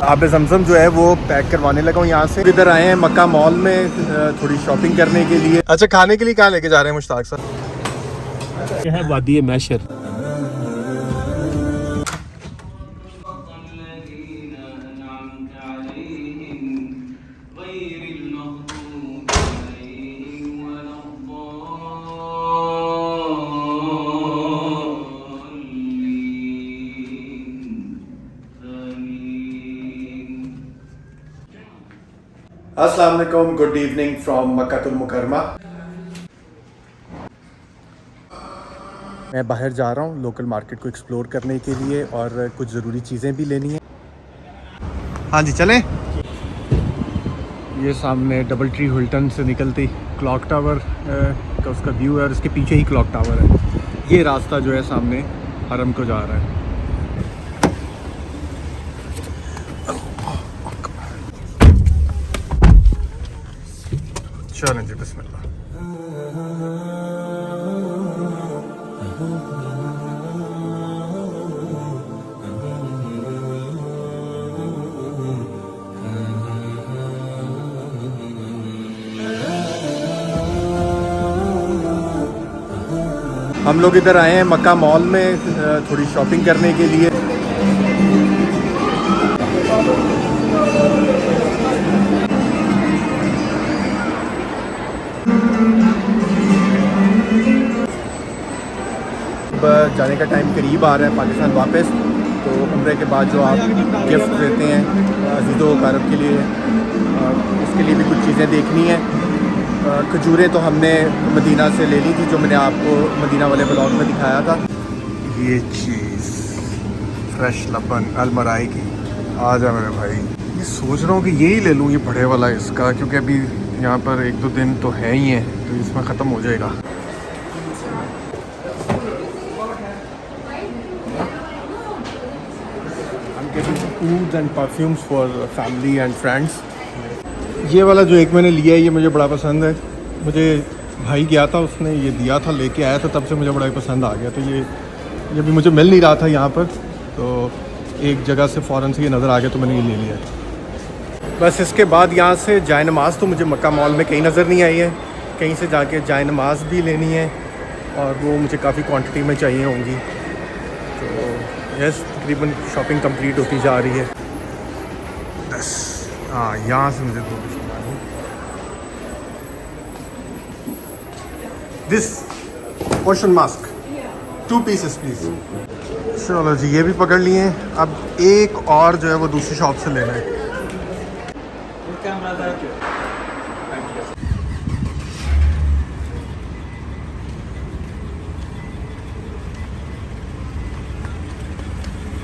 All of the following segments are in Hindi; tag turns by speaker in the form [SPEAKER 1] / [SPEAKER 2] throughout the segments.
[SPEAKER 1] आप ज़मज़म जो है वो पैक करवाने लगा हूँ यहाँ से। इधर आए हैं मक्का मॉल में थोड़ी शॉपिंग करने के लिए। अच्छा, खाने के लिए कहाँ लेके जा रहे हैं मुश्ताक साहब?
[SPEAKER 2] यह है वादी मैशर।
[SPEAKER 1] अस्सलाम वालेकुम, गुड इवनिंग फ्रॉम मक्कातुल मुकरमा। मैं बाहर जा रहा हूँ लोकल मार्केट को एक्सप्लोर करने के लिए और कुछ ज़रूरी चीज़ें भी लेनी है। हाँ जी, चलें। ये सामने डबल ट्री हिल्टन से निकलती क्लॉक टावर का उसका व्यू है और उसके पीछे ही क्लॉक टावर है। ये रास्ता जो है सामने हरम को जा रहा है। चलें जी, बिस्मिल्लाह। हम लोग इधर आए हैं मक्का मॉल में थोड़ी शॉपिंग करने के लिए। जाने का टाइम करीब आ रहा है पाकिस्तान वापस, तो उम्रे के बाद जो आप गिफ्ट देते हैं अज़ीज़ो कारब के लिए, उसके लिए भी कुछ चीज़ें देखनी है। खजूरें तो हमने मदीना से ले ली थी, जो मैंने आपको मदीना वाले ब्लॉग में दिखाया था। ये चीज़ फ्रेश लबन अलमराई की। आ जा मेरे भाई, ये सोच रहा हूँ कि यही ले लूँ, ये बड़े वाला इसका, क्योंकि अभी यहाँ पर 1-2 दिन तो है ही है, तो इसमें ख़त्म हो जाएगा। Foods and perfumes for family and friends. ये वाला जो एक मैंने लिया है ये मुझे बड़ा पसंद है। मुझे भाई गया था, उसने ये दिया था, लेके आया था, तब से मुझे बड़ा ही पसंद आ गया। तो ये भी मुझे मिल नहीं रहा था यहाँ पर, तो एक जगह से फ़ौरन से ये नज़र आ गया तो मैंने ये ले लिया। बस इसके बाद यहाँ से जाए नमाज़ तो मुझे मक्का मॉल में कहीं नज़र नहीं आई है। कहीं से जाके जाए नमाज़ भी लेनी है और वो मुझे काफ़ी क्वांटिटी में चाहिए होंगी। तो यस, तकरीबन शॉपिंग कंप्लीट होती जा रही है। बस हाँ, यहाँ से मुझे दो this ocean mask 2 pieces please. चलो जी, ये भी पकड़ लिए हैं। अब एक और जो है वो दूसरी शॉप से लेना है।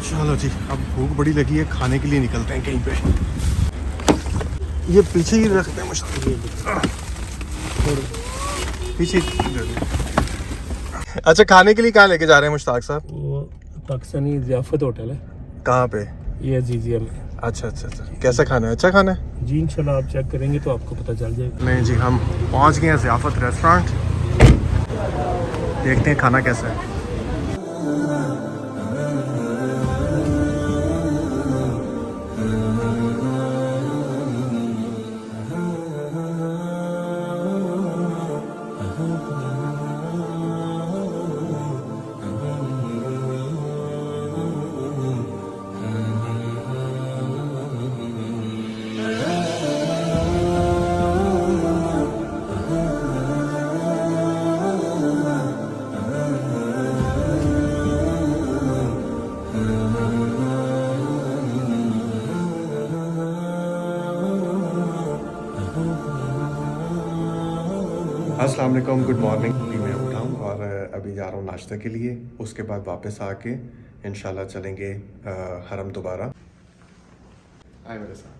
[SPEAKER 1] चलो जी, अब भूख बड़ी लगी है, खाने के लिए निकलते हैं कहीं पे। ये पीछे ही रखते हैं मुश्ताक, पीछे। अच्छा, खाने के लिए कहाँ लेके जा रहे हैं मुश्ताक साहब?
[SPEAKER 2] वो पाकिस्तानी ज़ियाफ़त होटल है।
[SPEAKER 1] कहाँ पे?
[SPEAKER 2] ये अजीज़िया में।
[SPEAKER 1] अच्छा, कैसा खाना है? अच्छा खाना है
[SPEAKER 2] जी, इंशाल्लाह आप चेक करेंगे तो आपको पता चल जाएगा।
[SPEAKER 1] नहीं जी, हम पहुँच गए हैं ज़ियाफ़त रेस्टोरेंट। देखते हैं खाना कैसा है। अस्सलाम वालेकुम, गुड मॉर्निंग। अभी मैं उठा हूँ और अभी जा रहा हूँ नाश्ते के लिए। उसके बाद वापस आके इंशाल्लाह चलेंगे हरम दोबारा। आए मेरे साथ।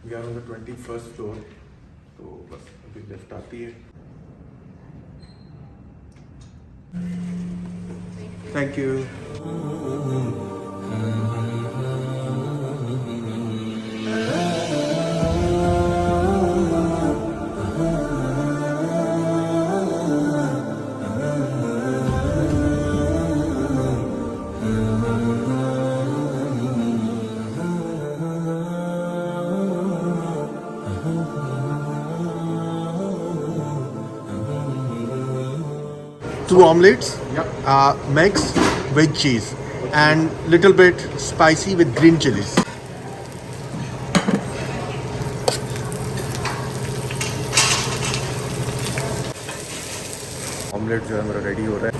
[SPEAKER 1] We are on the 21st floor, तो बस अभी लिफ्ट आती है। Thank you. 2 omelets, mixed with cheese and little bit spicy with green chilies. Omelette जो है मेरा रेडी हो रहा है।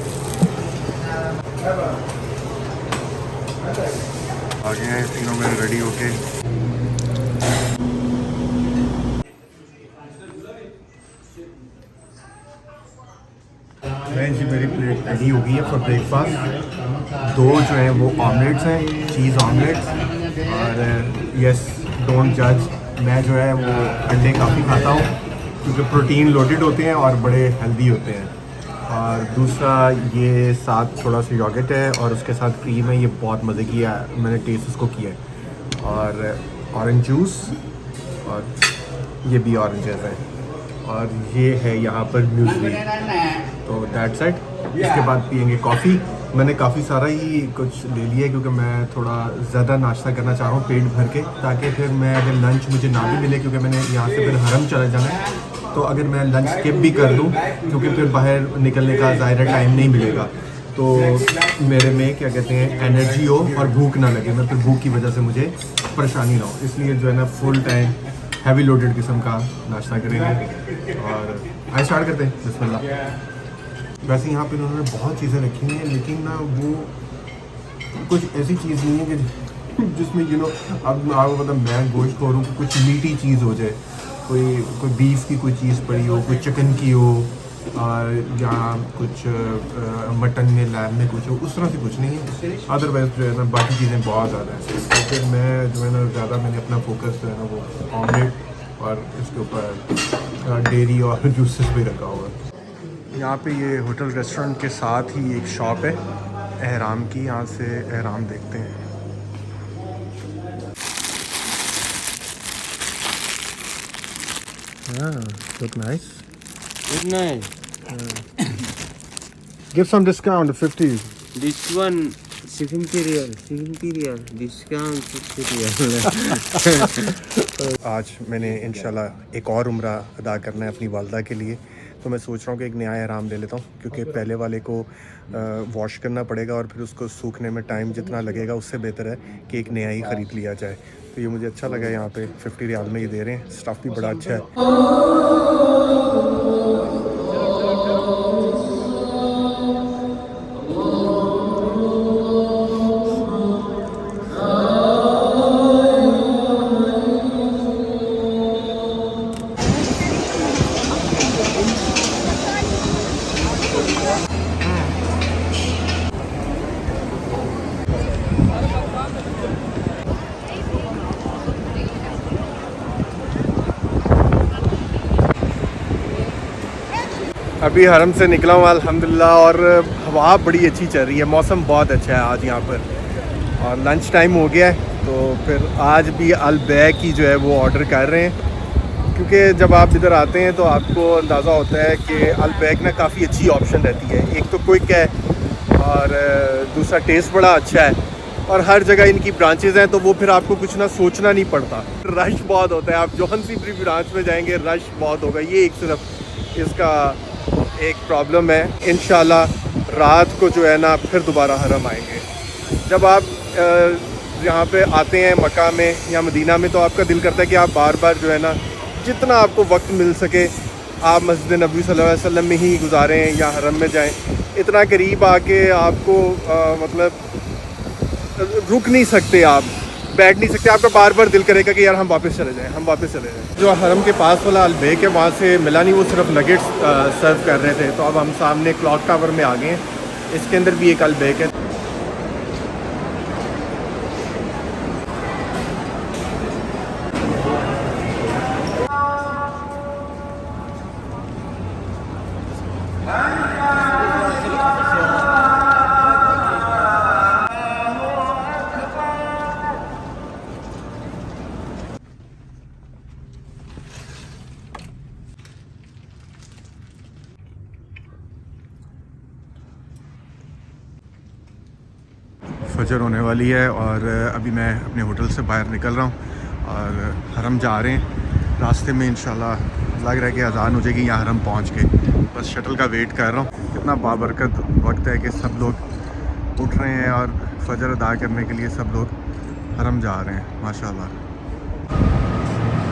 [SPEAKER 1] आ गए हैं तीनों मेरे रेडी होके। जी मेरी प्लेट रेडी हो गई है फॉर ब्रेकफास्ट। 2 जो हैं वो ऑमलेट्स हैं, चीज़ ऑमलेट्स। और यस, डोंट जज, मैं जो है वो अंडे काफ़ी खाता हूँ क्योंकि प्रोटीन लोडेड होते हैं और बड़े हेल्दी होते हैं। और दूसरा ये साथ थोड़ा सा योगर्ट है और उसके साथ क्रीम है, ये बहुत मज़े की है, मैंने टेस्ट उसको किया है। और ऑरेंज जूस, और ये भी ऑरेंजेस है, और ये है यहाँ पर म्यूसली। तो दैट्स इट। इसके बाद पियेंगे कॉफ़ी। मैंने काफ़ी सारा ही कुछ ले लिया है क्योंकि मैं थोड़ा ज़्यादा नाश्ता करना चाह रहा हूँ पेट भर के, ताकि फिर मैं अगर लंच मुझे ना भी मिले, क्योंकि मैंने यहाँ से फिर हरम चला जाना है, तो अगर मैं लंच स्किप भी कर दूँ क्योंकि फिर बाहर निकलने का ज़ाहिर टाइम नहीं मिलेगा, तो मेरे में क्या कहते हैं एनर्जी हो और भूख ना लगे, मैं फिर भूख की वजह से मुझे परेशानी ना हो। इसलिए जो है ना फुल टाइम हैवी लोडेड किस्म का नाश्ता करेंगे। और आइए स्टार्ट करते हैं, बिस्मिल्लाह। वैसे यहाँ पे उन्होंने बहुत चीज़ें रखी हैं, लेकिन ना वो कुछ ऐसी चीज़ नहीं है कि जिसमें अब आपको मतलब मैं गोश्त खा रहा हूँ, कुछ मीठी चीज़ हो जाए, कोई बीफ की कोई चीज़ पड़ी हो, कोई चिकन की हो, या कुछ मटन में, लैम में कुछ हो, उस तरह से कुछ नहीं है। अदरवाइज जो है ना बाकी चीज़ें बहुत ज़्यादा हैं। तो फिर मैं जो है ना ज़्यादा मैंने अपना फोकस जो है ना वो ऑमलेट और इसके ऊपर डेयरी और जूसेस भी रखा हुआ है। यहाँ पे ये होटल रेस्टोरेंट के साथ ही एक शॉप है एहराम की, यहाँ से एहराम देखते हैं। Look nice.
[SPEAKER 3] Good night.
[SPEAKER 1] Give some discount, 50.
[SPEAKER 3] This one 70 riyal. 70 riyal. Discount 50 riyal.
[SPEAKER 1] आज मैंने इंशाल्लाह एक और उम्रा अदा करना है अपनी वालदा के लिए, तो मैं सोच रहा हूँ कि एक नया एहराम ले लेता हूँ, क्योंकि पहले वाले को वॉश करना पड़ेगा और फिर उसको सूखने में टाइम जितना लगेगा उससे बेहतर है कि एक नया ही ख़रीद लिया जाए। तो ये मुझे अच्छा लगा, यहाँ पे 50 रियाल में ये दे रहे हैं, स्टफ़ भी बड़ा अच्छा है। अभी हरम से निकला हूँ अल्हम्दुलिल्लाह, और हवा बड़ी अच्छी चल रही है, मौसम बहुत अच्छा है आज यहाँ पर, और लंच टाइम हो गया है। तो फिर आज भी अल बैक ही जो है वो ऑर्डर कर रहे हैं, क्योंकि जब आप इधर आते हैं तो आपको अंदाज़ा होता है कि अल बैक ना काफ़ी अच्छी ऑप्शन रहती है। एक तो क्विक है और दूसरा टेस्ट बड़ा अच्छा है, और हर जगह इनकी ब्रांचेज़ हैं, तो वो फिर आपको कुछ ना सोचना नहीं पड़ता। रश बहुत होता है, आप जोहन सी ब्रांच में जाएंगे रश बहुत होगा, ये एक सिर्फ इसका एक प्रॉब्लम है। इंशाल्लाह रात को जो है ना फिर दोबारा हरम आएंगे। जब आप यहाँ पे आते हैं मक्का में या मदीना में, तो आपका दिल करता है कि आप बार बार जो है ना जितना आपको वक्त मिल सके आप मस्जिद नबी सल्लल्लाहु अलैहि वसल्लम में ही गुजारें या हरम में जाएं। इतना करीब आके आपको मतलब रुक नहीं सकते, आप बैठ नहीं सकते, आपका बार बार दिल करेगा कि यार हम वापस चले जाएं, हम वापस चले जाएं। जो हरम के पास वाला अलबेक है वहाँ से मिला नहीं, वो सिर्फ नगेट्स सर्व कर रहे थे। तो अब हम सामने क्लॉक टावर में आ गए हैं, इसके अंदर भी एक अलबेक है। फजर होने वाली है और अभी मैं अपने होटल से बाहर निकल रहा हूँ और हरम जा रहे हैं। रास्ते में इंशाल्लाह लग रहा है कि अजान हो जाएगी यहाँ हरम पहुँच के। बस शटल का वेट कर रहा हूँ। कितना बाबरकत वक्त है कि सब लोग उठ रहे हैं और फजर अदा करने के लिए सब लोग हरम जा रहे हैं माशाल्लाह।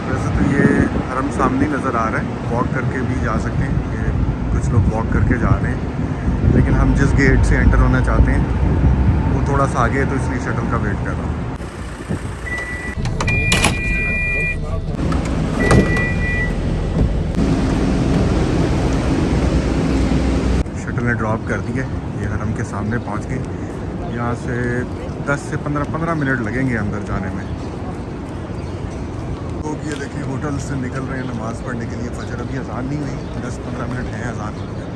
[SPEAKER 1] वैसे तो ये हरम सामने नज़र आ रहा है, वॉक करके भी जा सकते हैं। ये कुछ लोग वॉक करके जा रहे हैं, लेकिन हम जिस गेट से एंटर होना चाहते हैं वो थोड़ा सा आगे है, तो इसलिए शटल का वेट कर रहा हूँ। शटल ने ड्रॉप कर दिया, ये हरम के सामने पहुँच गए। यहाँ से 10 से 15 मिनट लगेंगे अंदर जाने में। लोग ये देखें होटल से निकल रहे हैं नमाज़ पढ़ने के लिए। फजर अभी अजान नहीं हुई, 10-15 मिनट हैं अजान होने में।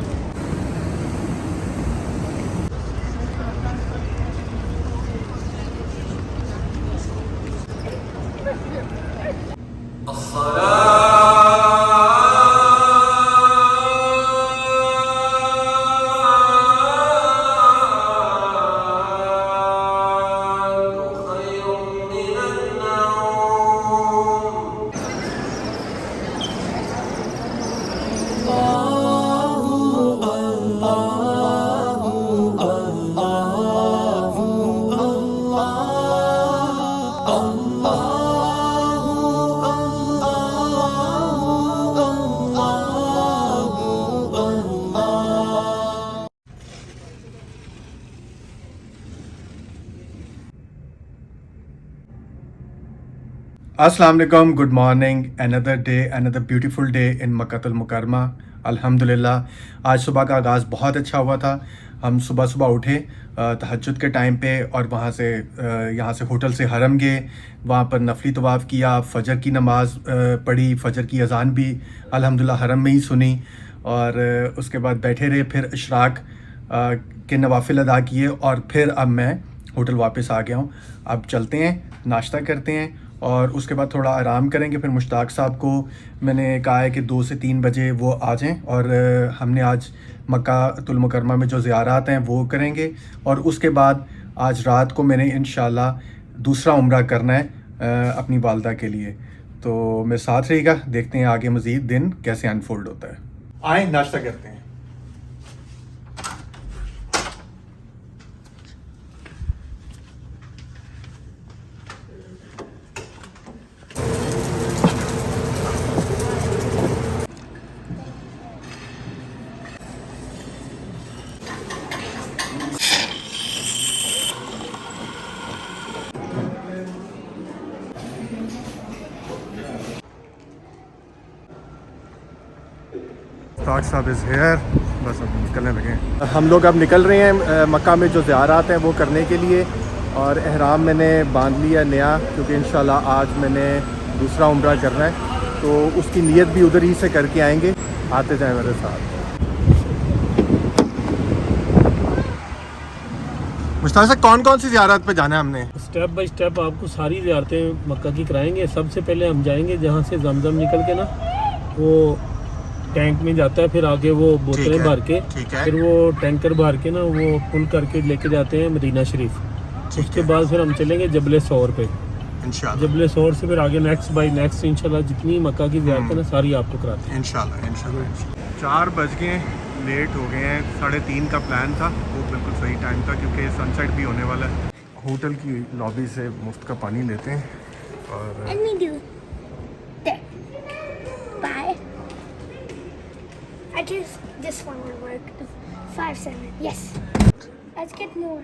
[SPEAKER 1] अस्सलाम वालेकुम, good morning. Another day, another beautiful day in Makkatul Mukarramah. अल्हम्दुलिल्लाह आज सुबह का आगाज़ बहुत अच्छा हुआ था। हम सुबह सुबह उठे तहज्जुद के टाइम पे और वहाँ से यहाँ से होटल से हरम गए। वहाँ पर नफली तवाफ़ किया, फ़जर की नमाज़ पढ़ी, फ़जर की अज़ान भी अल्हम्दुलिल्लाह हरम में ही सुनी। और उसके बाद बैठे रहे, फिर इशराक के नवाफिल अदा किए और फिर अब मैं होटल वापस आ गया हूँ। अब चलते हैं, नाश्ता करते हैं और उसके बाद थोड़ा आराम करेंगे। फिर मुश्ताक साहब को मैंने कहा है कि 2 से 3 बजे वो आ जाएं और हमने आज मक्कातुल मुकर्रमा में जो ज़ियारत हैं वो करेंगे। और उसके बाद आज रात को मैंने इंशाल्लाह दूसरा उम्रा करना है अपनी वालदा के लिए। तो मेरे साथ रहिएगा, देखते हैं आगे मज़ीद दिन कैसे अनफोल्ड होता है। आए नाश्ता करते हैं। मुश्ताक साहब इज़ हेयर। बस अब निकलने लगे हैं। हम लोग अब निकल रहे हैं मक्का में जो ज़ियारत हैं वो करने के लिए। और एहराम मैंने बांध लिया नया, क्योंकि इंशाल्लाह आज मैंने दूसरा उम्रा करना है, तो उसकी नीयत भी उधर ही से करके आएंगे। आते जाएं मेरे साथ। मुश्ताक साहब कौन कौन सी ज़ियारत पे जाना है हमने?
[SPEAKER 2] स्टेप बाय स्टेप आपको सारी ज़ियारतें मक्का की कराएंगे। सबसे पहले हम जाएंगे जहाँ से जमजम निकल के ना वो टैंक में जाता है, फिर आगे वो बोतलें भर के, फिर वो टैंकर भर के ना वो फुल करके लेके जाते हैं मदीना शरीफ। उसके बाद फिर हम चलेंगे जबल सौर पे इंशाल्लाह। जबल सौर से फिर आगे नेक्स्ट बाय नेक्स्ट इंशाल्लाह जितनी मक्का की ज़ियारत है ना सारी आपको कराते हैं इंशाल्लाह। 4 बज गए, लेट हो गए हैं। 3:30 का प्लान था, वो बिल्कुल सही टाइम था क्योंकि सनसेट भी होने वाला है। होटल की लॉबी से मुफ्त का पानी लेते हैं और
[SPEAKER 4] Let me do there. Bye. I guess this one will work. 5, 7. Yes. Let's get more.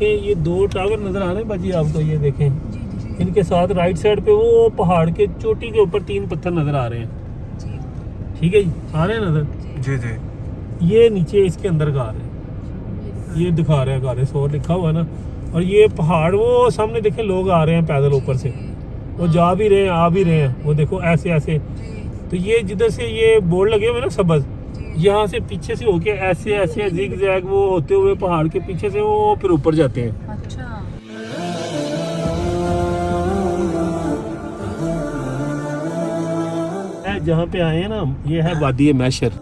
[SPEAKER 2] ये 2 टावर नज़र आ रहे हैं बाजी आपको, ये देखें। इनके साथ राइट साइड पे वो पहाड़ के चोटी के ऊपर 3 पत्थर नज़र आ रहे हैं। ठीक है जी, आ रहे हैं नज़र? जी जी। ये नीचे इसके अंदर घर है, ये दिखा रहे हैं घर सौर लिखा हुआ है ना। और ये पहाड़ वो सामने देखें, लोग आ रहे हैं पैदल ऊपर से, वो जा भी रहे हैं आ भी रहे हैं, वो देखो ऐसे ऐसे। तो ये जिधर से ये बोर्ड लगे हुए ना सब्ज़, यहाँ से पीछे से होके ऐसे ऐसे जिग जैग वो होते हुए पहाड़ के पीछे से वो फिर ऊपर जाते हैं।
[SPEAKER 5] अच्छा।
[SPEAKER 2] जहाँ पे आए हैं ना, ये है वादी मैशर।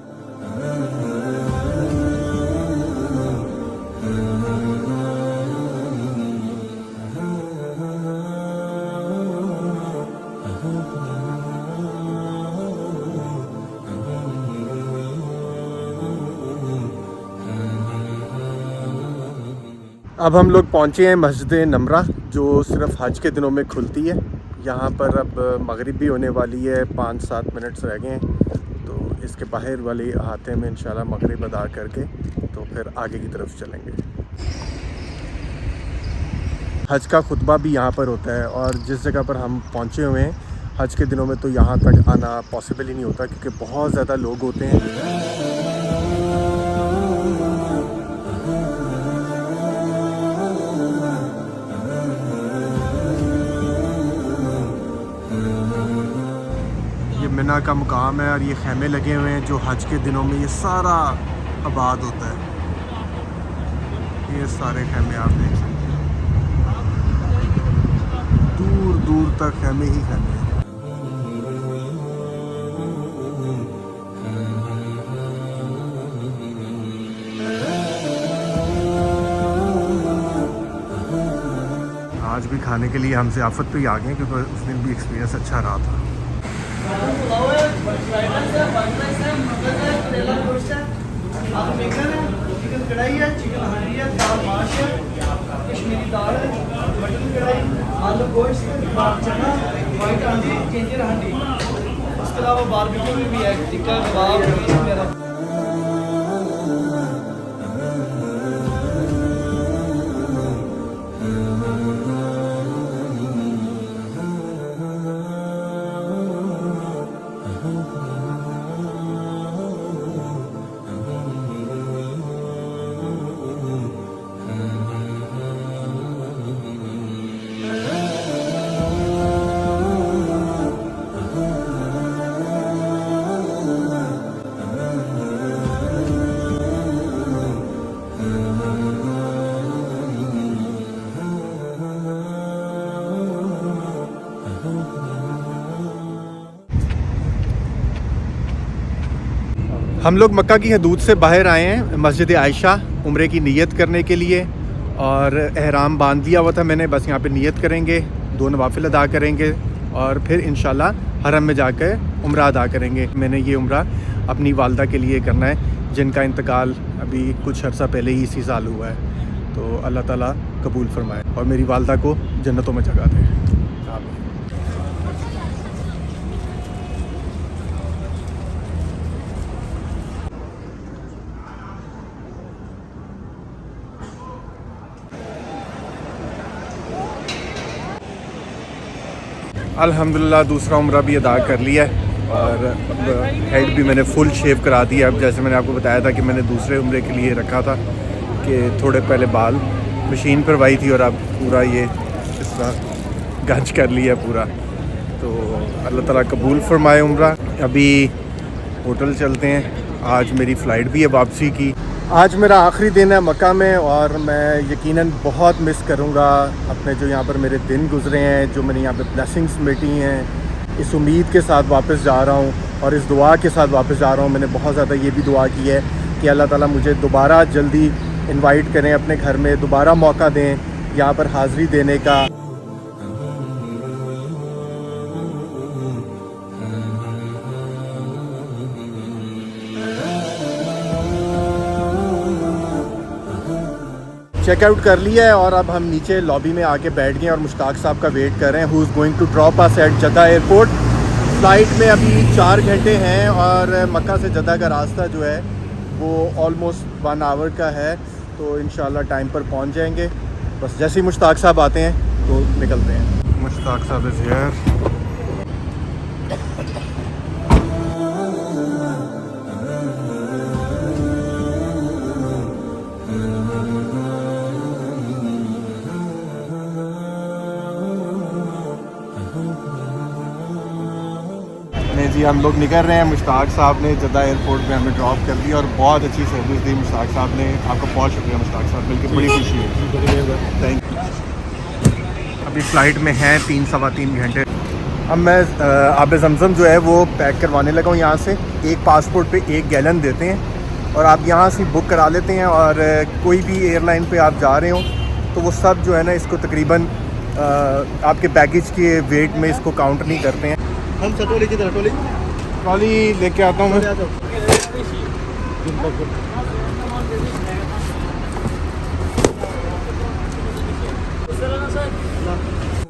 [SPEAKER 1] अब हम लोग पहुँचे हैं मस्जिद नमरा, जो सिर्फ हज के दिनों में खुलती है। यहाँ पर अब मगरिब भी होने वाली है, 5-7 मिनट्स रह गए हैं, तो इसके बाहर वाले अहाते में इंशाल्लाह मगरिब अदा करके तो फिर आगे की तरफ चलेंगे। हज का खुतबा भी यहाँ पर होता है, और जिस जगह पर हम पहुँचे हुए हैं हज के दिनों में तो यहाँ तक आना पॉसिबल ही नहीं होता, क्योंकि बहुत ज़्यादा लोग होते हैं। मिना का मुकाम है और ये खैमे लगे हुए हैं जो हज के दिनों में ये सारा आबाद होता है। ये सारे खैमे आप देख सकते हैं, दूर दूर तक खैमे ही खैमे हैं। आज भी खाने के लिए हम ज़ियाफ़त पे ही आ गए, क्योंकि उस दिन भी एक्सपीरियंस अच्छा रहा था।
[SPEAKER 5] चिकन कढ़ाई है, चिकन हांडी है, दाल माश है, कश्मीरी दाल है, मटन कढ़ाई, आलू गोश्त, कबाब चना, वाइट हांडी, जिंजर हांडी। उसके अलावा बारबेक्यू में भी है, टिक्का कबाब वगैरह।
[SPEAKER 1] हम लोग मक्का की हदूद से बाहर आए हैं मस्जिद आयशा उम्रे की नीयत करने के लिए, और एहराम बांध दिया हुआ था मैंने। बस यहाँ पे नीयत करेंगे, 2 नवाफिल अदा करेंगे और फिर इंशाल्लाह हरम में जाकर उम्रा अदा करेंगे। मैंने ये उम्रा अपनी वालदा के लिए करना है, जिनका इंतकाल अभी कुछ अर्सा पहले ही इसी साल हुआ है। तो अल्लाह ताला कबूल फरमाए और मेरी वालदा को जन्नतों में जगह दे। अल्हम्दुलिल्लाह दूसरा उम्रा भी अदा कर लिया है, और हेड भी मैंने फुल शेव करा दिया। अब जैसे मैंने आपको बताया था कि मैंने दूसरे उम्रे के लिए रखा था कि थोड़े पहले बाल मशीन पर वाई थी, और अब पूरा ये इस तरह गंज कर लिया पूरा। तो अल्लाह ताला कबूल फरमाए उम्रा। अभी होटल चलते हैं, आज मेरी फ़्लाइट भी है वापसी की। आज मेरा आखिरी दिन है मक्का में, और मैं यकीनन बहुत मिस करूँगा अपने जो यहाँ पर मेरे दिन गुजरे हैं, जो मैंने यहाँ पे ब्लेसिंग्स मिटी हैं। इस उम्मीद के साथ वापस जा रहा हूँ और इस दुआ के साथ वापस जा रहा हूँ। मैंने बहुत ज़्यादा ये भी दुआ की है कि अल्लाह ताला मुझे दोबारा जल्दी इनवाइट करें अपने घर में, दोबारा मौका दें यहाँ पर हाज़िरी देने का। चेकआउट कर लिया है और अब हम नीचे लॉबी में आके बैठ गए और मुश्ताक साहब का वेट कर रहे हैं, who is going to drop us at Jeddah airport. Flight में अभी 4 घंटे हैं और मक्का से जद्दा का रास्ता जो है वो ऑलमोस्ट 1 आवर का है, तो इंशाल्लाह टाइम पर पहुंच जाएंगे। बस जैसे ही मुश्ताक साहब आते हैं तो निकलते हैं। मुश्ताक साहब इज़ हियर। जी हम लोग निकल रहे हैं। मुश्ताक साहब ने जद्दा एयरपोर्ट पे हमें ड्रॉप कर दिया और बहुत अच्छी सर्विस दी मुश्ताक साहब ने। आपका बहुत शुक्रिया मुश्ताक साहब, मिलकर बड़ी खुशी है। Thank you. अभी फ़्लाइट में हैं 3-3.25 घंटे। अब मैं आब ज़मज़म जो है वो पैक करवाने लगा हूँ यहाँ से। एक पासपोर्ट पे 1 गैलन देते हैं और आप यहाँ से बुक करा लेते हैं, और कोई भी एयरलाइन पे आप जा रहे हो तो वो सब जो है ना इसको तकरीबन आपके बैगेज के वेट में इसको काउंट नहीं करते हैं।
[SPEAKER 5] हम ट्रॉली की तरह
[SPEAKER 1] ट्रॉली लेके आता हूँ मैं।
[SPEAKER 5] चला ना सर